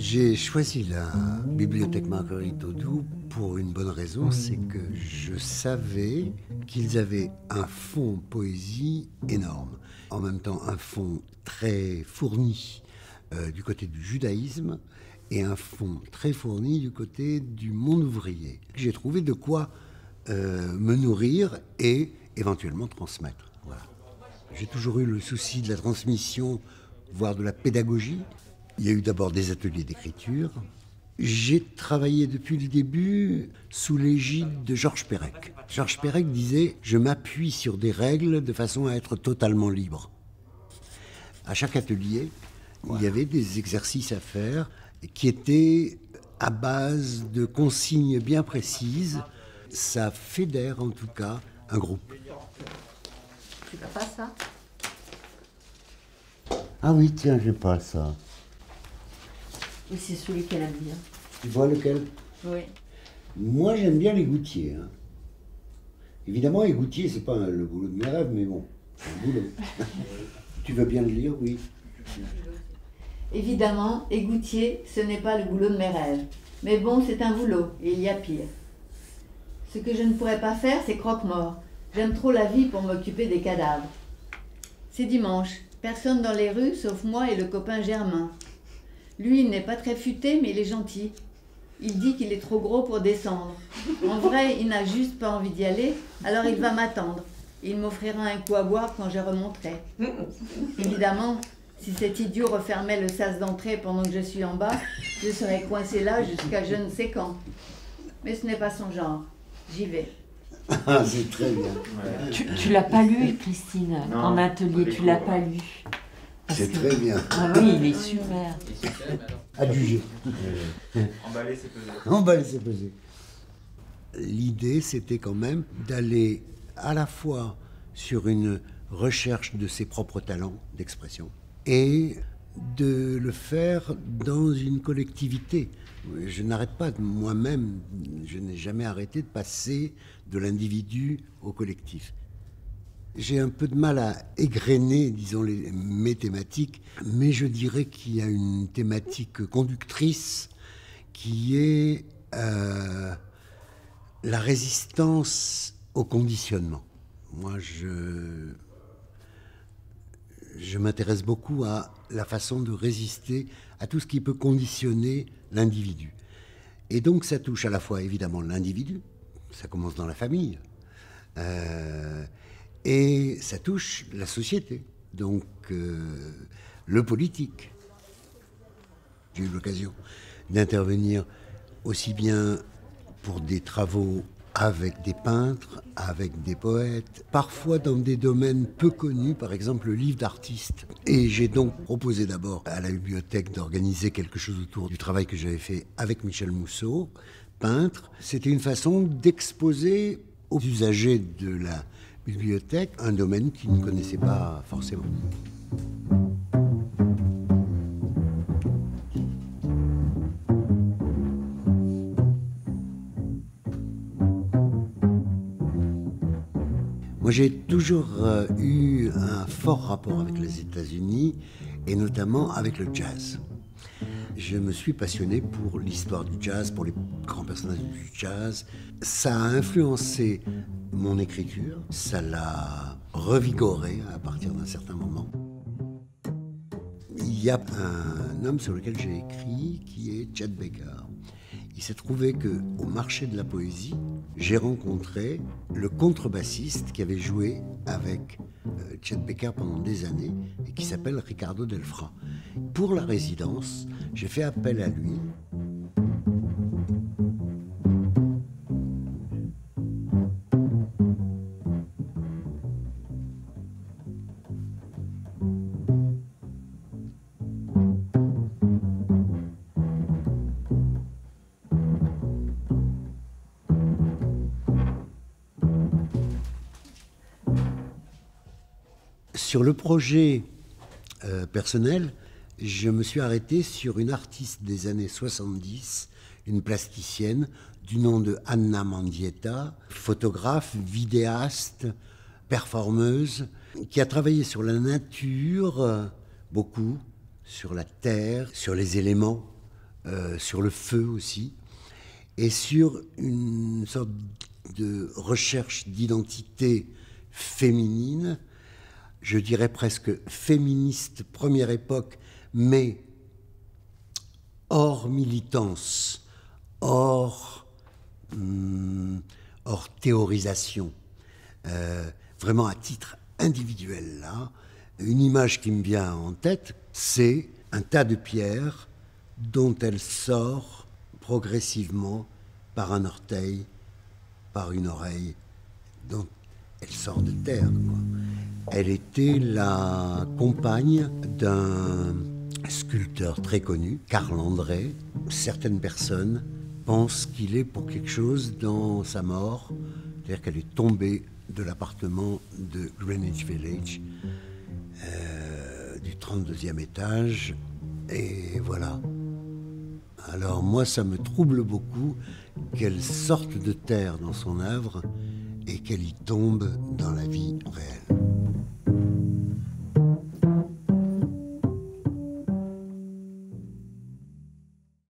J'ai choisi la bibliothèque Marguerite Audoux pour une bonne raison, c'est que je savais qu'ils avaient un fonds poésie énorme. En même temps, un fonds très fourni du côté du judaïsme et un fonds très fourni du côté du monde ouvrier. J'ai trouvé de quoi me nourrir et éventuellement transmettre. Voilà. J'ai toujours eu le souci de la transmission, voire de la pédagogie. Il y a eu d'abord des ateliers d'écriture. J'ai travaillé depuis le début sous l'égide de Georges Perec. Georges Perec disait « Je m'appuie sur des règles de façon à être totalement libre ». À chaque atelier, il y avait des exercices à faire qui étaient à base de consignes bien précises. Ça fédère en tout cas un groupe. Tu n'as pas ça? Ah oui, tiens, j'ai pas ça. Oui, c'est celui qu'elle aime bien. Tu vois lequel? Oui. Moi, j'aime bien les gouttiers. Hein. Évidemment, les gouttiers, c'est pas le boulot de mes rêves, mais bon, c'est un boulot. Tu veux bien le lire? Oui. Évidemment, égoutier, ce n'est pas le boulot de mes rêves. Mais bon, c'est un boulot, et il y a pire. Ce que je ne pourrais pas faire, c'est croque-mort. J'aime trop la vie pour m'occuper des cadavres. C'est dimanche. Personne dans les rues, sauf moi et le copain Germain. Lui, il n'est pas très futé, mais il est gentil. Il dit qu'il est trop gros pour descendre. En vrai, il n'a juste pas envie d'y aller, alors il va m'attendre. Il m'offrira un coup à boire quand je remonterai. Évidemment, si cet idiot refermait le sas d'entrée pendant que je suis en bas, je serais coincée là jusqu'à je ne sais quand. Mais ce n'est pas son genre. J'y vais. Ah, c'est très bien. Tu l'as pas lu, Christine, non, en atelier, tu l'as pas lu. C'est très bien. Ah oui, il est super. Adjugé. Emballer, c'est pesé. Emballer, c'est pesé. L'idée, c'était quand même d'aller à la fois sur une recherche de ses propres talents d'expression et de le faire dans une collectivité. Je n'arrête pas de moi-même, je n'ai jamais arrêté de passer de l'individu au collectif. J'ai un peu de mal à égrener, disons, mes thématiques, mais je dirais qu'il y a une thématique conductrice qui est la résistance au conditionnement. Moi, je m'intéresse beaucoup à la façon de résister à tout ce qui peut conditionner l'individu. Et donc ça touche à la fois évidemment l'individu, ça commence dans la famille, et ça touche la société, donc le politique. J'ai eu l'occasion d'intervenir aussi bien pour des travaux avec des peintres, avec des poètes, parfois dans des domaines peu connus, par exemple le livre d'artiste. Et j'ai donc proposé d'abord à la bibliothèque d'organiser quelque chose autour du travail que j'avais fait avec Michel Mousseau, peintre. C'était une façon d'exposer aux usagers de la bibliothèque un domaine qu'ils ne connaissaient pas forcément. Moi, j'ai toujours eu un fort rapport avec les États-Unis et notamment avec le jazz. Je me suis passionné pour l'histoire du jazz, pour les grands personnages du jazz. Ça a influencé mon écriture, ça l'a revigoré à partir d'un certain moment. Il y a un homme sur lequel j'ai écrit qui est Chet Baker. Il s'est trouvé qu'au marché de la poésie, j'ai rencontré le contrebassiste qui avait joué avec Chet Baker pendant des années et qui s'appelle Ricardo Delfra. Pour la résidence, j'ai fait appel à lui. Sur le projet personnel, je me suis arrêté sur une artiste des années 70, une plasticienne du nom de Anna Mendieta, photographe, vidéaste, performeuse, qui a travaillé sur la nature, beaucoup, sur la terre, sur les éléments, sur le feu aussi, et sur une sorte de recherche d'identité féminine, je dirais presque féministe première époque, mais hors militance, hors théorisation, vraiment à titre individuel là. Une image qui me vient en tête, c'est un tas de pierres dont elle sort progressivement par un orteil, par une oreille, dont elle sort de terre, quoi. Elle était la compagne d'un sculpteur très connu, Carl André. Certaines personnes pensent qu'il est pour quelque chose dans sa mort, c'est-à-dire qu'elle est tombée de l'appartement de Greenwich Village, du 32e étage, et voilà. Alors moi, ça me trouble beaucoup qu'elle sorte de terre dans son œuvre et qu'elle y tombe dans la vie réelle.